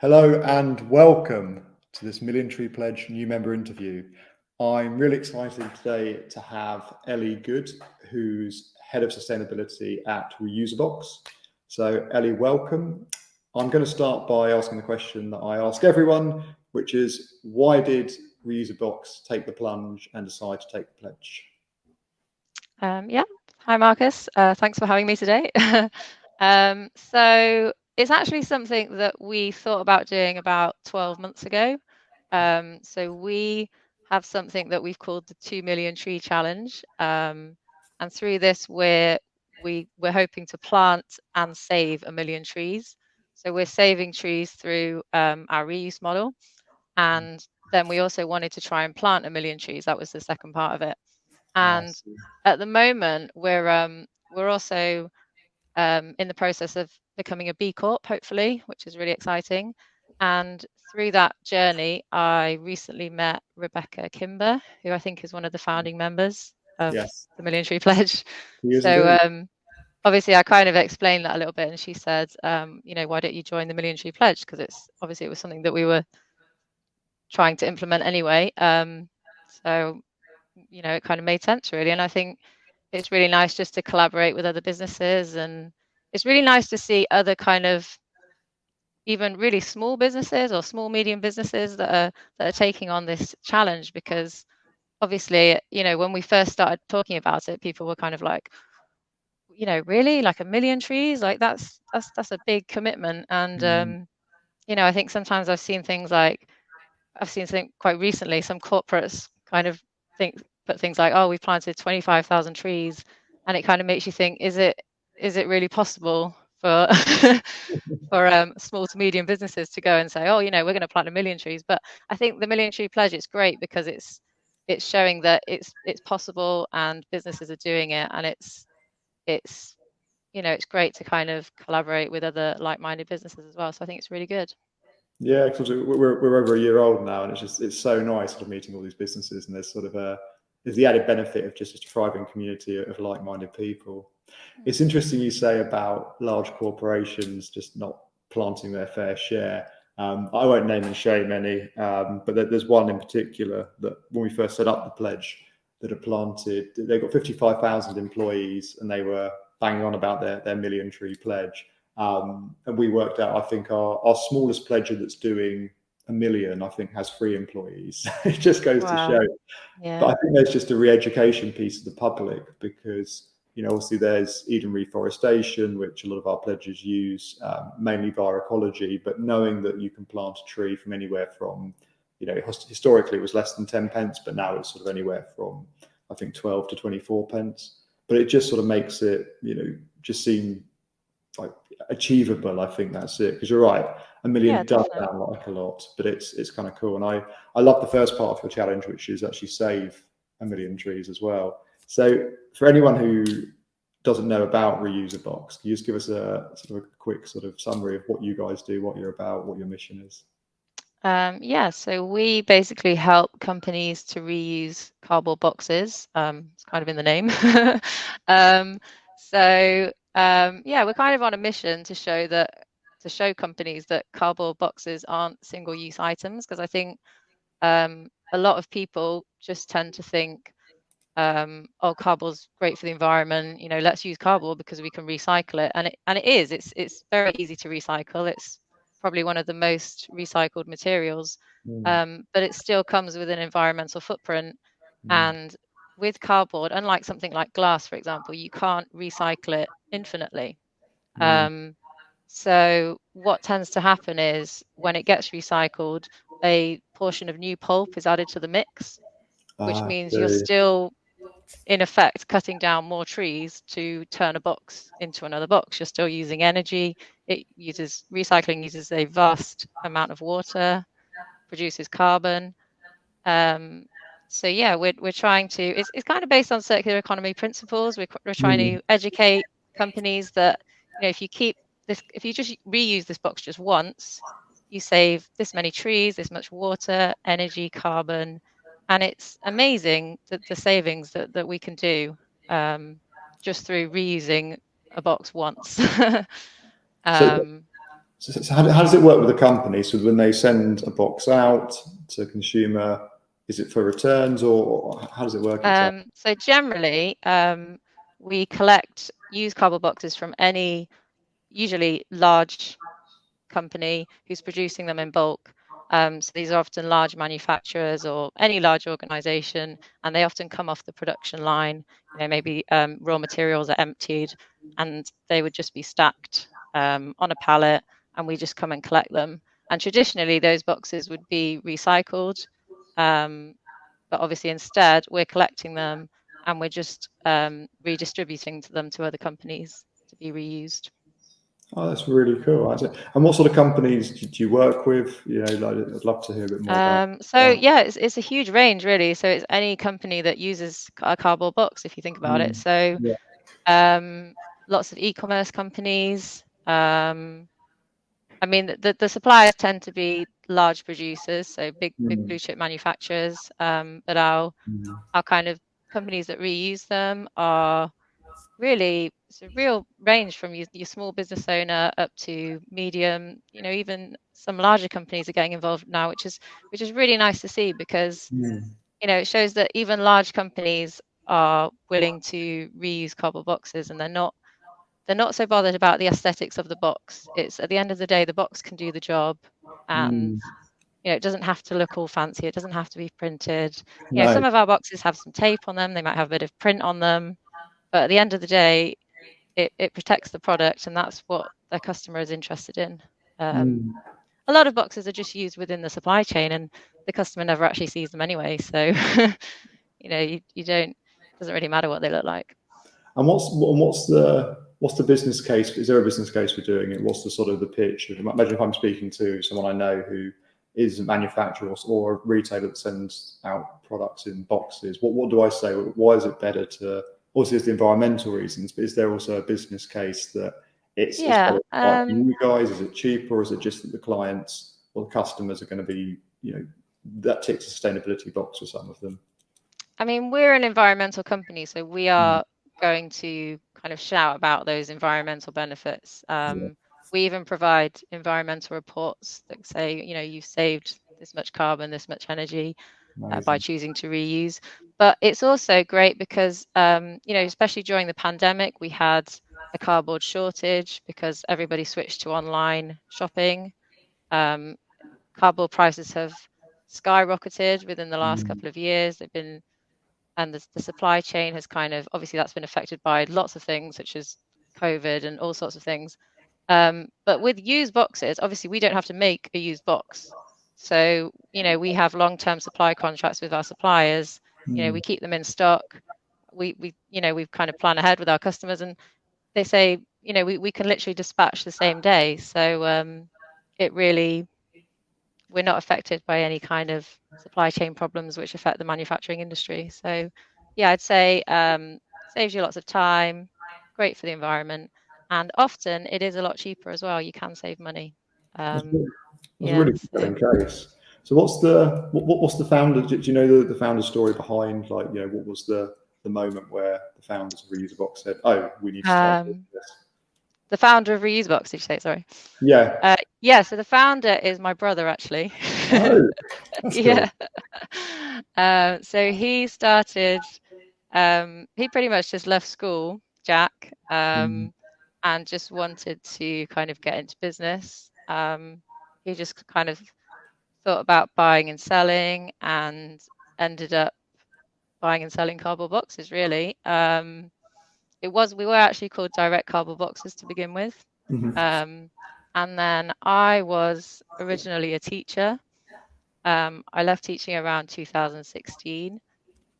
Hello and welcome to this Million Tree Pledge new member interview. I'm really excited today to have Ellie Good, who's Head of Sustainability at Reuseabox. So Ellie, welcome. I'm going to start by asking the question that I ask everyone, which is why did Reuseabox take the plunge and decide to take the pledge? Hi Marcus. Thanks for having me today. So it's actually something that we thought about doing about 12 months ago. So we have something that we've called the 2 million tree challenge. And through this, we're hoping to plant and save 1 million trees. So we're saving trees through our reuse model. And then we also wanted to try and plant 1 million trees. That was the second part of it. And See. at the moment, we're also in the process of becoming a B Corp, hopefully, which is really exciting. And through that journey, I recently met Rebecca Kimber, who I think is one of the founding members of Yes, the Million Tree Pledge. he is So indeed. obviously, I kind of explained that a little bit, and she said, why don't you join the Million Tree Pledge? Because it was something that we were trying to implement anyway. So it kind of made sense really, and I think it's really nice just to collaborate with other businesses, and it's really nice to see other kind of even really small businesses or small medium businesses that are taking on this challenge, because obviously when we first started talking about it, people were kind of like, really, like 1 million trees, like that's a big commitment. And Mm, I think sometimes I've seen something quite recently, some corporates kind of put things like, oh, we've planted 25,000 trees, and it kind of makes you think, is it really possible for for small to medium businesses to go and say, oh, we're going to plant 1 million trees? But I think the Million Tree Pledge, it's great because it's showing that it's possible and businesses are doing it, and it's it's great to kind of collaborate with other like-minded businesses as well. So I think it's really good. yeah, because we're over a year old now, and it's so nice sort of meeting all these businesses, and there's the added benefit of just a thriving community of like-minded people. It's interesting you say about large corporations just not planting their fair share. I won't name and shame any, but there's one in particular that when we first set up the pledge that had planted, they got 55,000 employees, and they were banging on about their million tree pledge. And we worked out, I think our smallest pledger that's doing 1 million, I think, has 3 employees. It just goes to show. Wow. But Yeah. I think there's just a re-education piece of the public because, obviously there's Eden reforestation, which a lot of our pledges use, mainly via ecology, but knowing that you can plant a tree from anywhere from, historically it was less than 10 pence, but now it's sort of anywhere from, I think, 12 to 24 pence. But it just sort of makes it, just seem like achievable. I think that's it, because you're right, a Yeah, million does definitely. sound like a lot, but it's kind of cool. And I love the first part of your challenge, which is actually save 1 million trees as well. So for anyone who doesn't know about Reuseabox, can you just give us a sort of a quick sort of summary of what you guys do, what you're about, what your mission is? Yeah, so we basically help companies to reuse cardboard boxes. It's kind of in the name. um, yeah, we're kind of on a mission to show companies that cardboard boxes aren't single-use items, because I think a lot of people just tend to think, oh, cardboard's great for the environment. Let's use cardboard because we can recycle it, and it is. It's very easy to recycle. It's probably one of the most recycled materials, Mm, but it still comes with an environmental footprint. mm, And with cardboard, unlike something like glass, for example, you can't recycle it infinitely. mm. Um, so what tends to happen is when it gets recycled, a portion of new pulp is added to the mix, which means you're So, still in effect cutting down more trees to turn a box into another box. You're still using energy. Recycling uses a vast amount of water, produces carbon. Um, so yeah, we're trying to. It's kind of based on circular economy principles. We're trying mm, to educate companies that if you just reuse this box just once, you save this many trees, this much water, energy, carbon, and it's amazing the savings that we can do just through reusing a box once. so um, So how does it work with the company? So when they send a box out to a consumer, is it for returns or how does it work exactly? So generally, we collect used cardboard boxes from any usually large company who's producing them in bulk. So these are often large manufacturers or any large organization, and they often come off the production line. Maybe raw materials are emptied and they would just be stacked on a pallet, and we just come and collect them. And traditionally, those boxes would be recycled. Um, but obviously, instead, we're collecting them and we're just redistributing them to other companies to be reused. Oh, that's really cool. And what sort of companies do you work with? I'd love to hear a bit more about So that. yeah, it's a huge range really. So it's any company that uses a cardboard box, if you think about it. Mm, So yeah. um, lots of e-commerce companies. I mean, the suppliers tend to be large producers, so big Mm, blue chip manufacturers. But our kind of companies that reuse them are really, it's a real range from your small business owner up to medium. Even some larger companies are getting involved now, which is really nice to see, because mm, it shows that even large companies are willing to reuse cardboard boxes, and they're not so bothered about the aesthetics of the box. It's, at the end of the day, the box can do the job, and mm. it doesn't have to look all fancy. It doesn't have to be printed. No. Some of our boxes have some tape on them. They might have a bit of print on them, but at the end of the day, it protects the product, and that's what their customer is interested in. Um, Mm. a lot of boxes are just used within the supply chain, and the customer never actually sees them anyway. So, you don't, it doesn't really matter what they look like. And what's the business case? Is there a business case for doing it? What's the sort of the pitch? Imagine if I'm speaking to someone I know who is a manufacturer or a retailer that sends out products in boxes. What do I say? Why is it better to? Obviously, there's the environmental reasons, but is there also a business case that it's Yeah. better for you guys? Is it cheaper, or is it just that the clients or the customers are going to be, that ticks a sustainability box for some of them? I mean, we're an environmental company, so we Mm, are going to kind of shout about those environmental benefits. yeah, We even provide environmental reports that say, you've saved this much carbon, this much energy by amazing. choosing to reuse. But it's also great because, especially during the pandemic, we had a cardboard shortage because everybody switched to online shopping. Um, Cardboard prices have skyrocketed within the last Mm, couple of years. And the supply chain has kind of, obviously that's been affected by lots of things such as COVID and all sorts of things. But with used boxes, obviously we don't have to make a used box. So, we have long-term supply contracts with our suppliers. mm, We keep them in stock. We've kind of planned ahead with our customers, and they say, we can literally dispatch the same day. So it really, we're not affected by any kind of supply chain problems which affect the manufacturing industry. So, yeah, I'd say saves you lots of time, great for the environment, and often it is a lot cheaper as well. You can save money. that's Um, really, that's a yeah, really so compelling case. So what's the founder? Do you know the founder's story behind, like, what was the moment where the founders of Reuseabox said, "Oh, we need to start doing um, this"? the founder of Reuseabox, did you say? Sorry. Yeah. Yeah, so the founder is my brother, actually. Oh, that's cool. Yeah. So he pretty much just left school, Jack, Mm, and just wanted to kind of get into business. He just kind of thought about buying and selling, and ended up buying and selling cardboard boxes, really. We were actually called Direct Cardboard Boxes to begin with. mhm, Um, and then I was originally a teacher. I left teaching around 2016,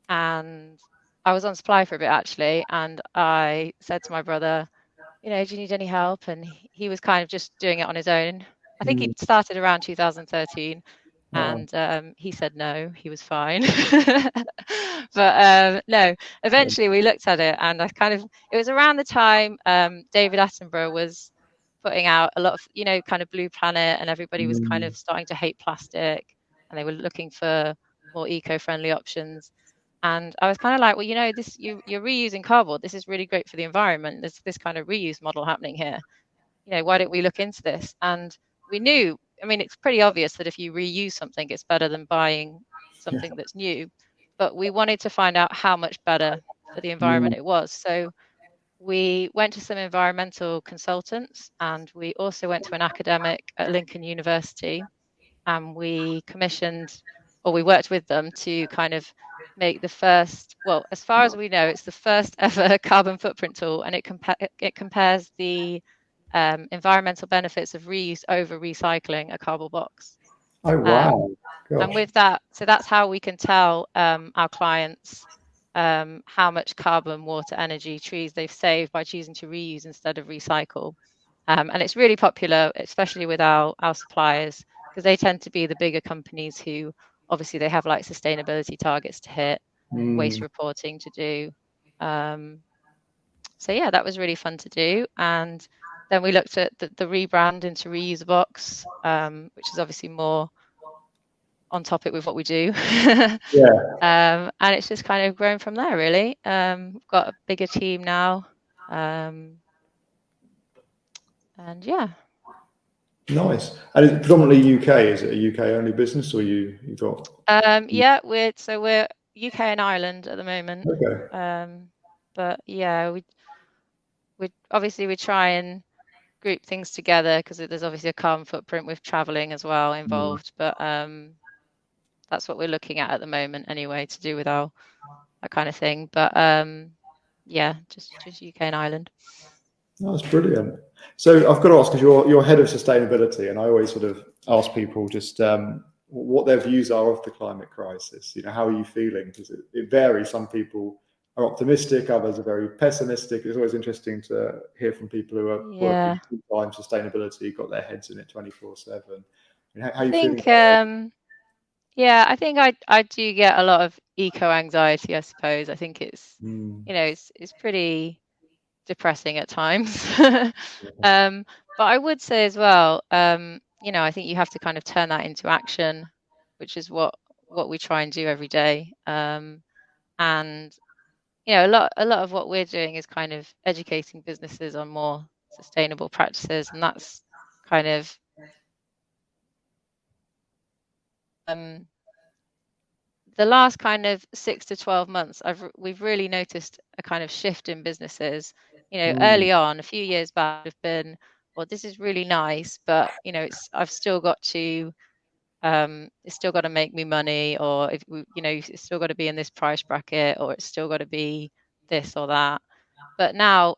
and I was on supply for a bit actually. And I said to my brother, do you need any help? And he was kind of just doing it on his own. I think mm. he started around 2013, Oh, and he said no, he was fine. But no, yeah. eventually we looked at it, and it was around the time David Attenborough was putting out a lot of, kind of Blue Planet, and everybody was kind Mm, of starting to hate plastic, and they were looking for more eco-friendly options. And I was kind of like, well, you're reusing cardboard. This is really great for the environment. There's this kind of reuse model happening here. why don't we look into this? And we knew, I mean, it's pretty obvious that if you reuse something, it's better than buying something that's new. But we wanted to find out how much better for the environment Mm. it was. So we went to some environmental consultants, and we also went to an academic at Lincoln University, and we commissioned, or we worked with them to kind of make the first, well, as far as we know, it's the first ever carbon footprint tool, and it compares the environmental benefits of reuse over recycling a cardboard box. Oh Um, wow! and Gosh. with that, so that's how we can tell our clients how much carbon, water, energy, trees they've saved by choosing to reuse instead of recycle. And it's really popular, especially with our suppliers, because they tend to be the bigger companies who obviously they have like sustainability targets to hit, waste Mm. reporting to do. So yeah, that was really fun to do. And then we looked at the rebrand into Reuseabox, which is obviously more on topic with what we do. Yeah. And it's just kind of grown from there, really. We've got a bigger team now. And yeah. Nice. And it's predominantly UK. Is it a UK only business, or you got? Yeah, we're UK and Ireland at the moment. Okay. But yeah, we obviously we try and group things together because there's obviously a carbon footprint with traveling as well Mm. involved. But that's what we're looking at the moment anyway, to do with our that kind of thing. But yeah, just UK and Ireland. That's brilliant. So I've got to ask, because you're head of sustainability, and I always sort of ask people just what their views are of the climate crisis. How are you feeling? Because it varies. Some people are optimistic, others are very pessimistic. It's always interesting to hear from people who are working Yeah, full time sustainability, got their heads in it 24/7. How I are you feeling think about it? yeah, I think I do get a lot of eco anxiety, I suppose. I think it's Mm, it's pretty depressing at times. But I would say as well, I think you have to kind of turn that into action, which is what we try and do every day. And a lot of what we're doing is kind of educating businesses on more sustainable practices, and that's kind of um, the last kind of 6 to 12 months. We've really noticed a kind of shift in businesses. mm, Early on, a few years back, have been, well, this is really nice, but it's still got to make me money, or if it's still got to be in this price bracket, or it's still got to be this or that. But now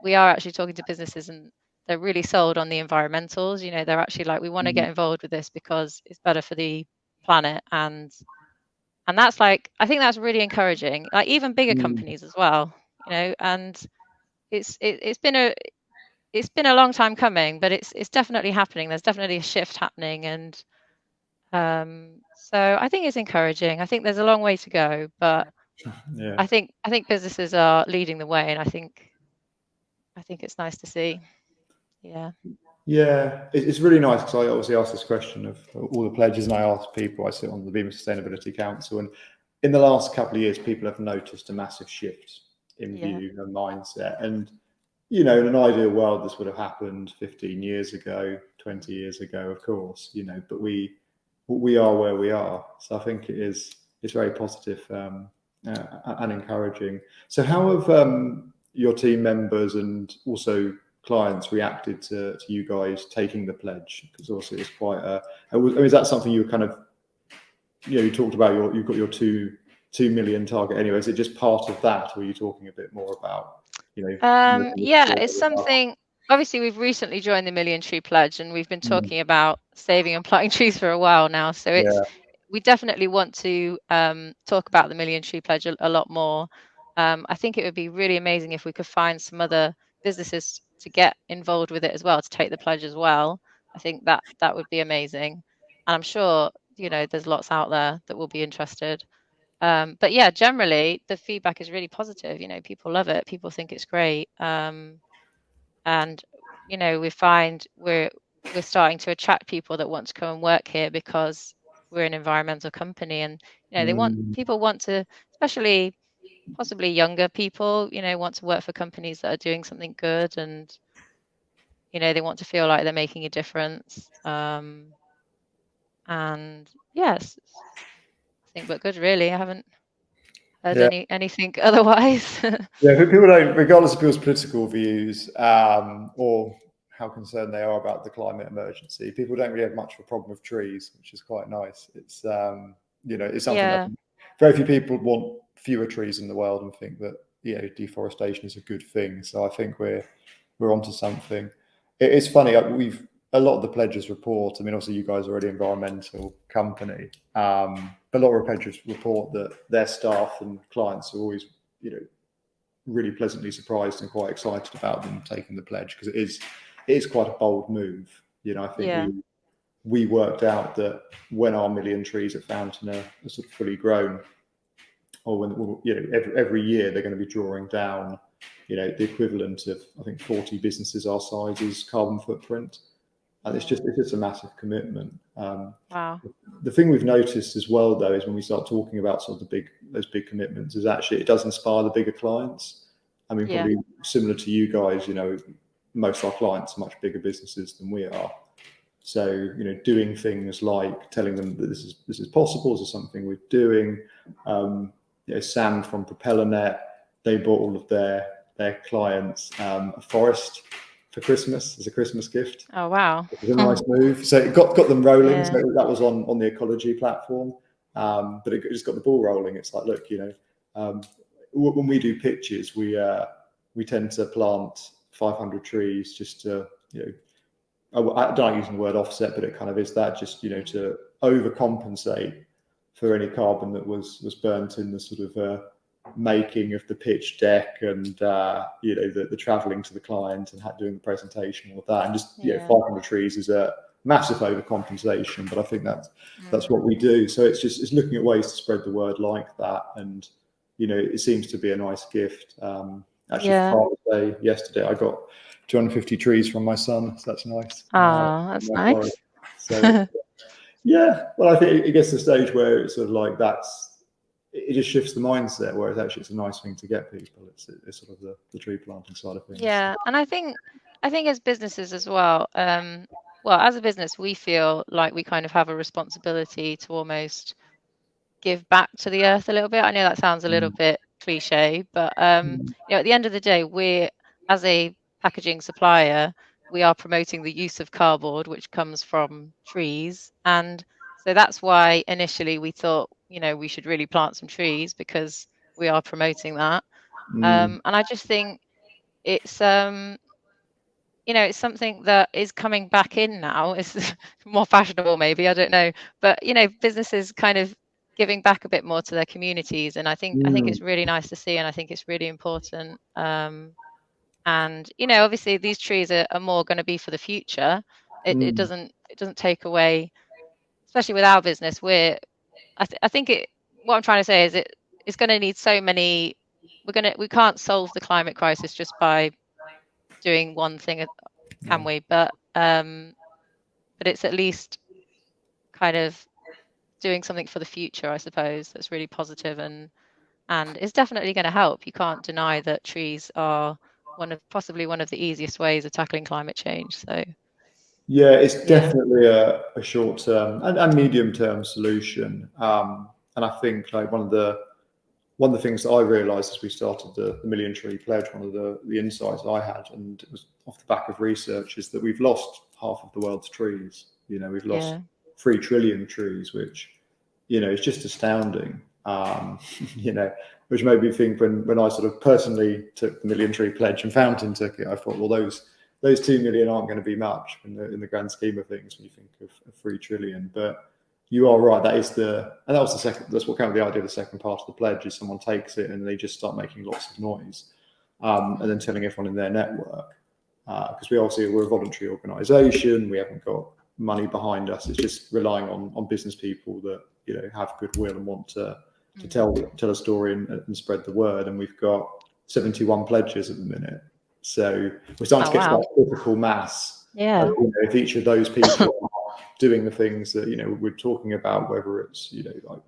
we are actually talking to businesses, and they're really sold on the environmentals. They're actually like, we want to mm, get involved with this because it's better for the planet, and that's like, I think that's really encouraging. Like even bigger mm. companies as well, and it's been a long time coming, but it's definitely happening. There's definitely a shift happening, and so I think it's encouraging. I think there's a long way to go, but Yeah. I think businesses are leading the way, and I think it's nice to see. Yeah. Yeah, it's really nice because I obviously ask this question of all the pledges, and I ask people. I sit on the Beamer Sustainability Council, and in the last couple of years, people have noticed a massive shift in Yeah. view and mindset. And in an ideal world, this would have happened 15 years ago, 20 years ago, of course. But we are where we are, so I think it's very positive and encouraging. So, how have your team members and also clients reacted to you guys taking the pledge? Because also it's quite is that something you were kind of you talked about you've got your 2 million target anyway. Is it just part of that, or are you talking a bit more about more on the Yeah, scale it's of that? something. Obviously, we've recently joined the Million Tree Pledge, and we've been Mm, talking about saving and planting trees for a while now. So yeah. we definitely want to talk about the Million Tree Pledge a lot more. I think it would be really amazing if we could find some other businesses to get involved with it as well, to take the pledge as well. I think that would be amazing, and I'm sure there's lots out there that will be interested. But yeah, generally the feedback is really positive. People love it. People think it's great. And we find we're starting to attract people that want to come and work here because we're an environmental company, and Mm, people want to, especially possibly younger people, want to work for companies that are doing something good. And you know, they want to feel like they're making a difference. And yes, I think but good really. I haven't heard Yeah. anything otherwise. Yeah, people don't, regardless of people's political views or how concerned they are about the climate emergency, people don't really have much of a problem with trees, which is quite nice. It's it's something that Yeah, very few people want fewer trees in the world and think that deforestation is a good thing. So I think we're onto something. It's funny. We've a lot of the pledges report. I mean, obviously, you guys are already an environmental company, but a lot of pledges report that their staff and clients are always, really pleasantly surprised and quite excited about them taking the pledge, because it is quite a bold move. I think yeah, we worked out that when our million trees at Fountain are sort of fully grown, or when every year they're going to be drawing down the equivalent of, I think, 40 businesses our size's carbon footprint, and it's just a massive commitment. wow, The thing we've noticed as well, though, is when we start talking about sort of those big commitments, is actually it does inspire the bigger clients. I mean, yeah, probably similar to you guys, most of our clients are much bigger businesses than we are. So, doing things like telling them that this is possible, this is something we're doing. Sam from PropellerNet, they bought all of their clients a forest for Christmas as a Christmas gift. oh wow, It was a nice move. So it got them rolling. yeah, So that was on the ecology platform, but it just got the ball rolling. It's like, look, when we do pitches, we tend to plant 500 trees just to, I don't like using the word offset, but it kind of is that, just to overcompensate for any carbon that was burnt in the sort of making of the pitch deck, and the travelling to the client and doing the presentation, all of that, and just 500 trees is a massive overcompensation, but I think that's what we do. So it's looking at ways to spread the word like that, and it seems to be a nice gift. Actually, for Father's Day yesterday, I got 250 trees from my son, so that's nice. oh, that's nice. So yeah, well, I think it gets to the stage where it's sort of like it just shifts the mindset, whereas actually it's a nice thing to get people. It's sort of the tree planting side of things. Yeah, and I think as businesses as well, well, as a business, we feel like we kind of have a responsibility to almost give back to the earth a little bit. I know that sounds a little bit cliche, but at the end of the day, we're, as a packaging supplier, we are promoting the use of cardboard, which comes from trees, and so that's why initially we thought, we should really plant some trees because we are promoting that. And I just think it's it's something that is coming back in now. It's more fashionable, maybe, I don't know, but businesses kind of giving back a bit more to their communities, and I think it's really nice to see, and I think it's really important. And obviously these trees are more going to be for the future. It doesn't take away, especially with our business. I think what I'm trying to say is it's going to need so many. We can't solve the climate crisis just by doing one thing, can we? But it's at least kind of doing something for the future, I suppose, that's really positive, and it's definitely going to help. You can't deny that trees are possibly one of the easiest ways of tackling climate change. So yeah, it's yeah, definitely a short term and medium term solution. And I think, like, one of the things that I realised as we started the Million Tree Pledge, one of the insights I had, and it was off the back of research, is that we've lost half of the world's trees. We've lost yeah, 3 trillion trees, which is just astounding. Which made me think, when I sort of personally took the Million Tree Pledge and Fountain took it, I thought, well, those 2 million aren't going to be much in the grand scheme of things when you think of 3 trillion. But you are right. That was the second. That's what came with the idea of the second part of the pledge, is someone takes it and they just start making lots of noise, and then telling everyone in their network. Because we're a voluntary organisation. We haven't got money behind us. It's just relying on business people that have goodwill and want to tell a story and spread the word. And we've got 71 pledges at the minute, so we're starting to get to that critical mass. yeah, If each of those people are doing the things that we're talking about, whether it's like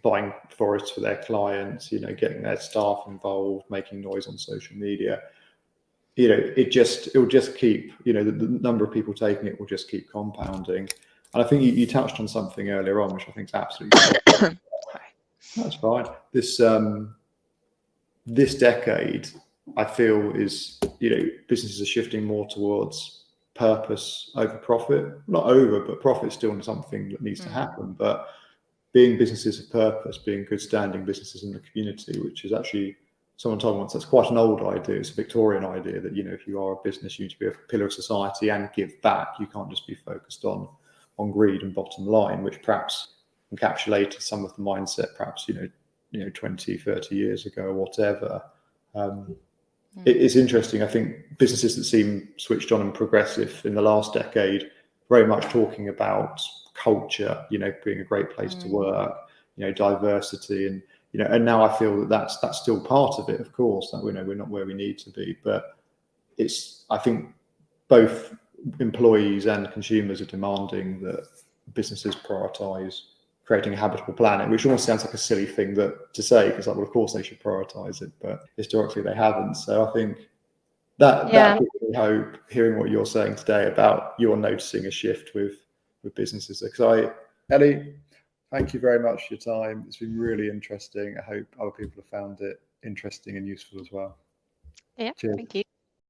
buying forests for their clients, getting their staff involved, making noise on social media, you know, it'll just keep, you know, the number of people taking it will just keep compounding. And I think you touched on something earlier on, which I think is absolutely Sorry. that's fine. This decade, I feel, is, you know, businesses are shifting more towards purpose over profit. Not over, but profit's still something that needs to happen. But being businesses of purpose, being good standing businesses in the community, which is actually, someone told me once, that's quite an old idea. It's a Victorian idea that, you know, if you are a business, you need to be a pillar of society and give back. You can't just be focused on greed and bottom line, which perhaps encapsulated some of the mindset, perhaps, you know, 20, 30 years ago or whatever. It's interesting. I think businesses that seem switched on and progressive in the last decade, very much talking about culture, you know, being a great place to work, you know, diversity, and, you know, and now I feel that that's still part of it. Of course, that, you know, we're not where we need to be, but I think both employees and consumers are demanding that businesses prioritise creating a habitable planet, which almost sounds like a silly thing to say, because, like, well, of course they should prioritise it, but historically they haven't. So I think that gives me hope, hearing what you're saying today about you're noticing a shift with businesses. Because Ellie, thank you very much for your time. It's been really interesting. I hope other people have found it interesting and useful as well. Yeah, Cheers. thank you.